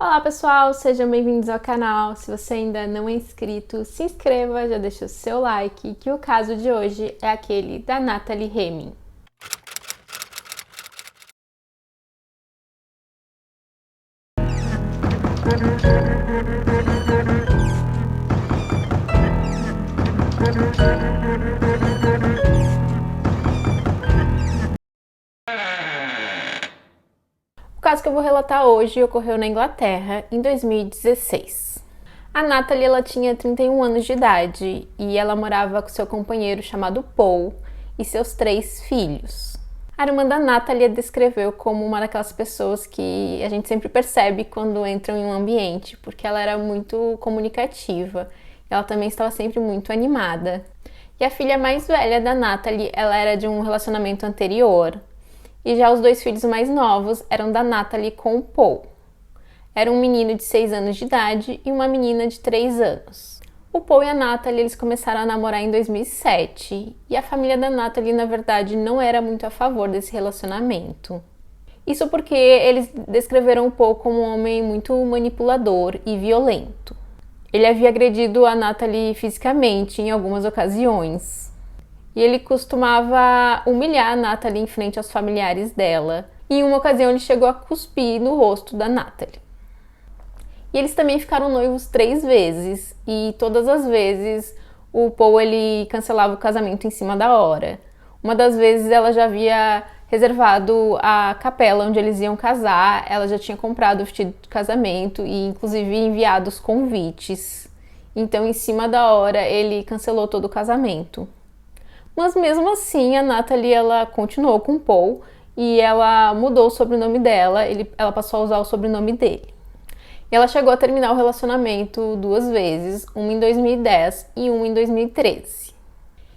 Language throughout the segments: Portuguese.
Olá pessoal, sejam bem-vindos ao canal. Se você ainda não é inscrito, se inscreva, já deixa o seu like, que o caso de hoje é aquele da Natalie Hemming. O caso que eu vou relatar hoje ocorreu na Inglaterra, em 2016. A Natalie ela tinha 31 anos de idade e ela morava com seu companheiro chamado Paul e seus 3 filhos. A irmã da Natalie a descreveu como uma daquelas pessoas que a gente sempre percebe quando entram em um ambiente, porque ela era muito comunicativa. Ela também estava sempre muito animada. E a filha mais velha da Natalie, ela era de um relacionamento anterior. E já os 2 filhos mais novos eram da Natalie com o Paul. Era um menino de 6 anos de idade e uma menina de 3 anos. O Paul e a Natalie eles começaram a namorar em 2007 e a família da Natalie, na verdade, não era muito a favor desse relacionamento. Isso porque eles descreveram o Paul como um homem muito manipulador e violento. Ele havia agredido a Natalie fisicamente em algumas ocasiões. E ele costumava humilhar a Natalie em frente aos familiares dela. E em uma ocasião ele chegou a cuspir no rosto da Natalie. E eles também ficaram noivos 3 vezes. E todas as vezes o Paul ele cancelava o casamento em cima da hora. Uma das vezes ela já havia reservado a capela onde eles iam casar. Ela já tinha comprado o vestido de casamento e inclusive enviado os convites. Então em cima da hora ele cancelou todo o casamento. Mas mesmo assim, a Natalie ela continuou com o Paul e ela mudou o sobrenome dela, ela passou a usar o sobrenome dele. E ela chegou a terminar o relacionamento 2 vezes, uma em 2010 e uma em 2013.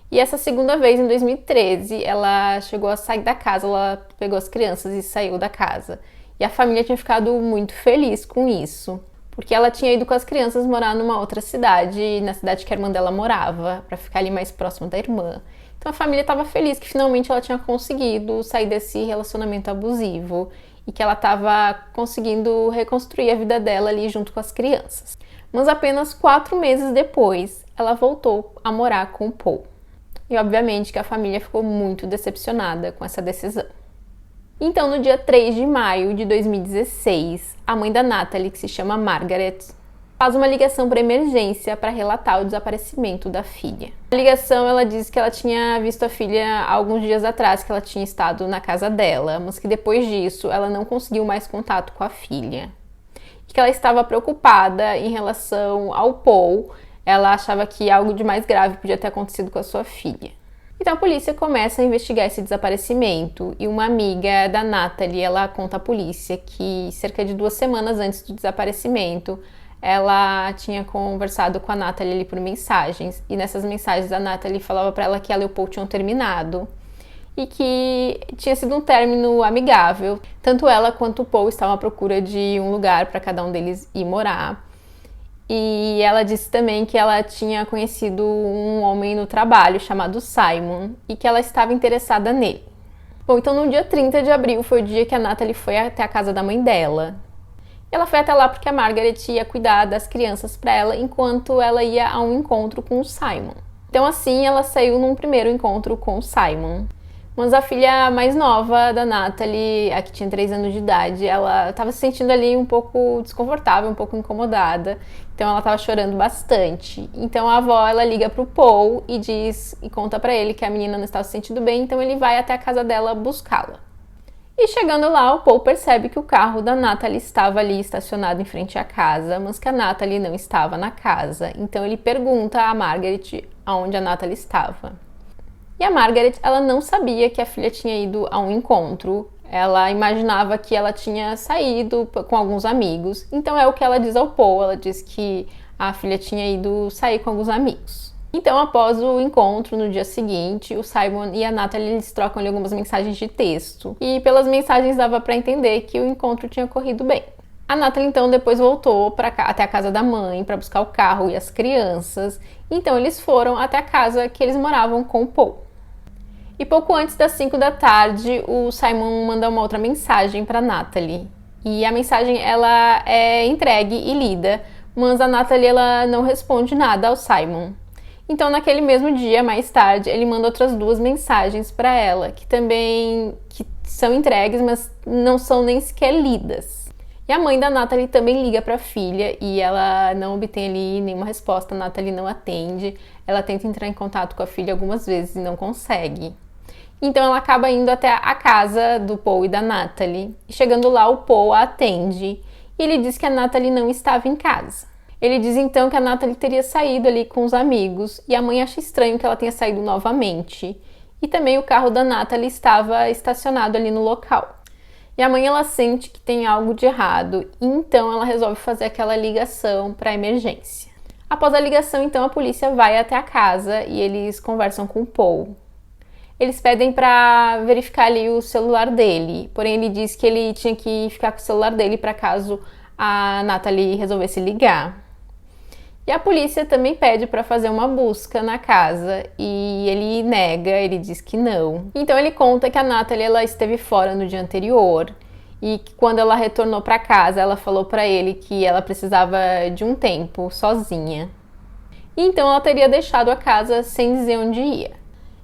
E essa segunda vez, em 2013, ela chegou a sair da casa, ela pegou as crianças e saiu da casa. E a família tinha ficado muito feliz com isso, porque ela tinha ido com as crianças morar numa outra cidade, na cidade que a irmã dela morava, para ficar ali mais próxima da irmã. Então a família estava feliz que finalmente ela tinha conseguido sair desse relacionamento abusivo e que ela estava conseguindo reconstruir a vida dela ali junto com as crianças. Mas apenas 4 meses depois, ela voltou a morar com o Paul. E obviamente que a família ficou muito decepcionada com essa decisão. Então, no dia 3 de maio de 2016, a mãe da Natalie, que se chama Margaret, faz uma ligação para emergência para relatar o desaparecimento da filha. Na ligação, ela diz que ela tinha visto a filha há alguns dias atrás, que ela tinha estado na casa dela, mas que depois disso ela não conseguiu mais contato com a filha. E que ela estava preocupada em relação ao Paul, ela achava que algo de mais grave podia ter acontecido com a sua filha. Então a polícia começa a investigar esse desaparecimento e uma amiga da Natalie, ela conta à polícia que cerca de 2 semanas antes do desaparecimento, ela tinha conversado com a Natalie ali por mensagens e nessas mensagens a Natalie falava para ela que ela e o Paul tinham terminado e que tinha sido um término amigável. Tanto ela quanto o Paul estavam à procura de um lugar para cada um deles ir morar. E ela disse também que ela tinha conhecido um homem no trabalho chamado Simon e que ela estava interessada nele. Bom, então no dia 30 de abril foi o dia que a Natalie foi até a casa da mãe dela. Ela foi até lá porque a Margaret ia cuidar das crianças para ela enquanto ela ia a um encontro com o Simon. Então assim ela saiu num primeiro encontro com o Simon. Mas a filha mais nova da Natalie, a que tinha 3 anos de idade, ela estava se sentindo ali um pouco desconfortável, um pouco incomodada. Então ela estava chorando bastante. Então a avó ela liga pro Paul e conta para ele que a menina não estava se sentindo bem, então ele vai até a casa dela buscá-la. E chegando lá, o Paul percebe que o carro da Natalie estava ali estacionado em frente à casa, mas que a Natalie não estava na casa. Então ele pergunta à Margaret aonde a Natalie estava. E a Margaret, ela não sabia que a filha tinha ido a um encontro. Ela imaginava que ela tinha saído com alguns amigos. Então é o que ela diz ao Paul. Ela diz que a filha tinha ido sair com alguns amigos. Então, após o encontro, no dia seguinte, o Simon e a Natalie eles trocam ali algumas mensagens de texto. E pelas mensagens dava para entender que o encontro tinha corrido bem. A Natalie, então, depois voltou até a casa da mãe para buscar o carro e as crianças. Então, eles foram até a casa que eles moravam com o Paul. E pouco antes das 5 da tarde, o Simon manda uma outra mensagem para Natalie. E a mensagem ela é entregue e lida, mas a Natalie ela não responde nada ao Simon. Então, naquele mesmo dia, mais tarde, ele manda outras 2 mensagens para ela, que são entregues, mas não são nem sequer lidas. E a mãe da Natalie também liga para a filha e ela não obtém ali nenhuma resposta. A Natalie não atende. Ela tenta entrar em contato com a filha algumas vezes e não consegue. Então ela acaba indo até a casa do Paul e da Natalie. E chegando lá, o Paul a atende e ele diz que a Natalie não estava em casa. Ele diz então que a Natalie teria saído ali com os amigos e a mãe acha estranho que ela tenha saído novamente. E também o carro da Natalie estava estacionado ali no local. E a mãe ela sente que tem algo de errado e então ela resolve fazer aquela ligação para a emergência. Após a ligação, então a polícia vai até a casa e eles conversam com o Paul. Eles pedem para verificar ali o celular dele, porém ele diz que ele tinha que ficar com o celular dele para caso a Natalie resolvesse ligar. E a polícia também pede para fazer uma busca na casa e ele nega, ele diz que não. Então ele conta que a Natalie ela esteve fora no dia anterior e que quando ela retornou para casa, ela falou para ele que ela precisava de um tempo sozinha. E então ela teria deixado a casa sem dizer onde ia.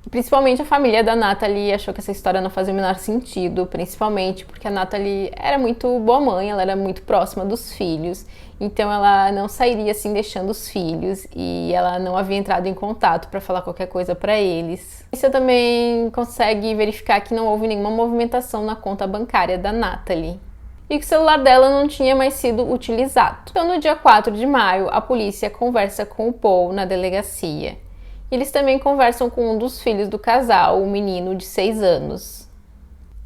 E principalmente a família da Natalie achou que essa história não fazia o menor sentido, principalmente porque a Natalie era muito boa mãe, ela era muito próxima dos filhos, então ela não sairia assim deixando os filhos e ela não havia entrado em contato para falar qualquer coisa para eles. Você também consegue verificar que não houve nenhuma movimentação na conta bancária da Natalie e que o celular dela não tinha mais sido utilizado. Então no dia 4 de maio, a polícia conversa com o Paul na delegacia. Eles também conversam com um dos filhos do casal, um menino de 6 anos.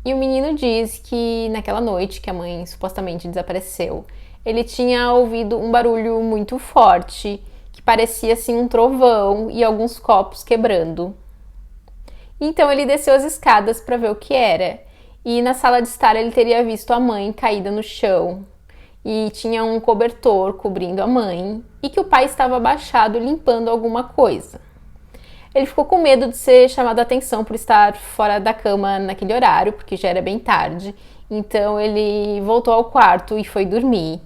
E o menino diz que naquela noite que a mãe supostamente desapareceu, ele tinha ouvido um barulho muito forte, que parecia assim um trovão e alguns copos quebrando. Então ele desceu as escadas para ver o que era. E na sala de estar ele teria visto a mãe caída no chão. E tinha um cobertor cobrindo a mãe e que o pai estava abaixado limpando alguma coisa. Ele ficou com medo de ser chamado a atenção por estar fora da cama naquele horário, porque já era bem tarde. Então ele voltou ao quarto e foi dormir.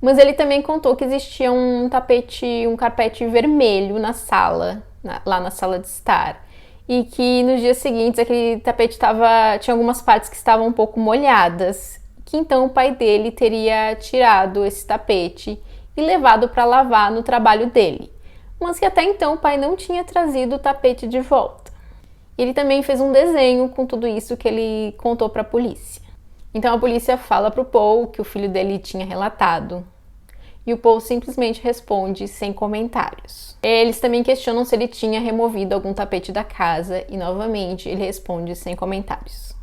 Mas ele também contou que existia um carpete vermelho na sala, lá na sala de estar. E que nos dias seguintes aquele tapete tinha algumas partes que estavam um pouco molhadas. Que então o pai dele teria tirado esse tapete e levado para lavar no trabalho dele. Mas que até então o pai não tinha trazido o tapete de volta. Ele também fez um desenho com tudo isso que ele contou para a polícia. Então a polícia fala para o Paul que o filho dele tinha relatado. E o Paul simplesmente responde sem comentários. Eles também questionam se ele tinha removido algum tapete da casa e novamente ele responde sem comentários.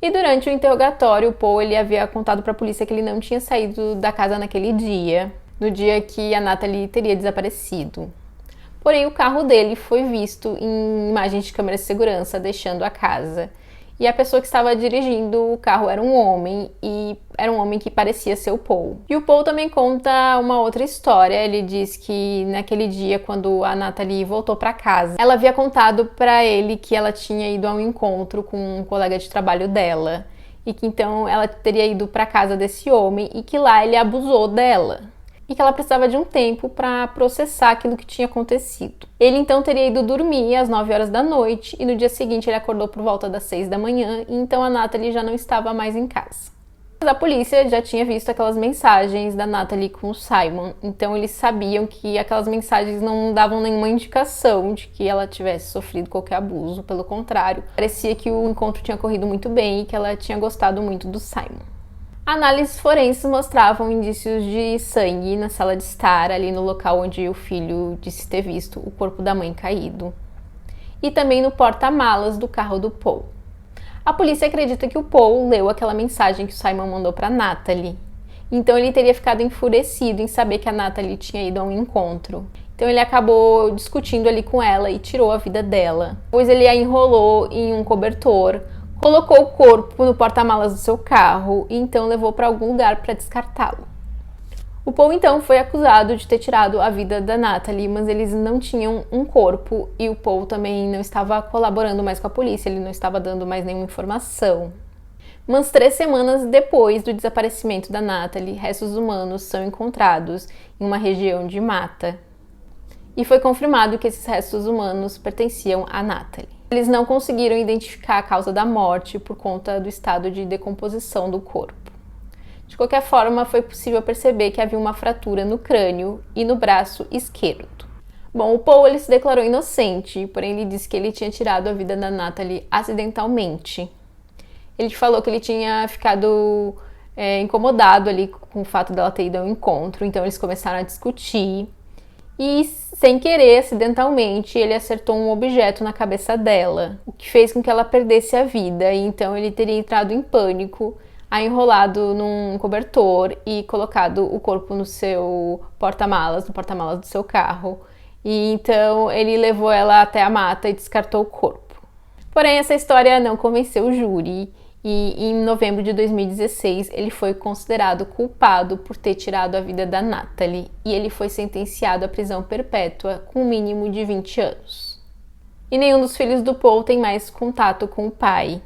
E durante o interrogatório, o Paul ele havia contado para a polícia que ele não tinha saído da casa naquele dia, no dia que a Natalie teria desaparecido. Porém, o carro dele foi visto em imagens de câmera de segurança deixando a casa. E a pessoa que estava dirigindo o carro era um homem, e era um homem que parecia ser o Paul. E o Paul também conta uma outra história. Ele diz que naquele dia, quando a Natalie voltou para casa, ela havia contado para ele que ela tinha ido a um encontro com um colega de trabalho dela. E que então ela teria ido para casa desse homem e que lá ele abusou dela. E que ela precisava de um tempo para processar aquilo que tinha acontecido. Ele então teria ido dormir às 9 horas da noite e no dia seguinte ele acordou por volta das 6 da manhã e então a Natalie já não estava mais em casa. Mas a polícia já tinha visto aquelas mensagens da Natalie com o Simon, então eles sabiam que aquelas mensagens não davam nenhuma indicação de que ela tivesse sofrido qualquer abuso, pelo contrário, parecia que o encontro tinha corrido muito bem e que ela tinha gostado muito do Simon. Análises forenses mostravam indícios de sangue na sala de estar, ali no local onde o filho disse ter visto o corpo da mãe caído. E também no porta-malas do carro do Paul. A polícia acredita que o Paul leu aquela mensagem que o Simon mandou para Natalie. Então ele teria ficado enfurecido em saber que a Natalie tinha ido a um encontro. Então ele acabou discutindo ali com ela e tirou a vida dela. Depois ele a enrolou em um cobertor, colocou o corpo no porta-malas do seu carro e então levou para algum lugar para descartá-lo. O Paul então foi acusado de ter tirado a vida da Natalie, mas eles não tinham um corpo e o Paul também não estava colaborando mais com a polícia, ele não estava dando mais nenhuma informação. Umas 3 semanas depois do desaparecimento da Natalie, restos humanos são encontrados em uma região de mata. E foi confirmado que esses restos humanos pertenciam a Natalie. Eles não conseguiram identificar a causa da morte por conta do estado de decomposição do corpo. De qualquer forma, foi possível perceber que havia uma fratura no crânio e no braço esquerdo. Bom, o Paul ele se declarou inocente, porém ele disse que ele tinha tirado a vida da Natalie acidentalmente. Ele falou que ele tinha ficado incomodado ali com o fato dela ter ido ao encontro, então eles começaram a discutir e, sem querer, acidentalmente, ele acertou um objeto na cabeça dela, o que fez com que ela perdesse a vida, e então ele teria entrado em pânico, a enrolado num cobertor e colocado o corpo no seu porta-malas, no porta-malas do seu carro, e então ele levou ela até a mata e descartou o corpo. Porém, essa história não convenceu o júri, e em novembro de 2016 ele foi considerado culpado por ter tirado a vida da Natalie e ele foi sentenciado à prisão perpétua com um mínimo de 20 anos. E nenhum dos filhos do Paul tem mais contato com o pai.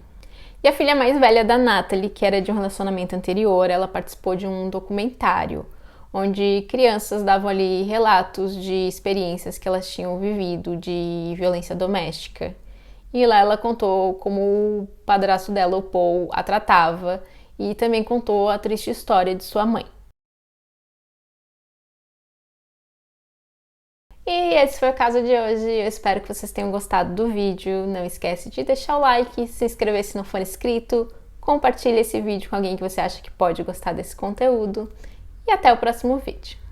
E a filha mais velha da Natalie, que era de um relacionamento anterior, ela participou de um documentário onde crianças davam ali relatos de experiências que elas tinham vivido de violência doméstica. E lá ela contou como o padrasto dela, o Paul, a tratava e também contou a triste história de sua mãe. E esse foi o caso de hoje. Eu espero que vocês tenham gostado do vídeo. Não esquece de deixar o like, se inscrever se não for inscrito, compartilhe esse vídeo com alguém que você acha que pode gostar desse conteúdo. E até o próximo vídeo.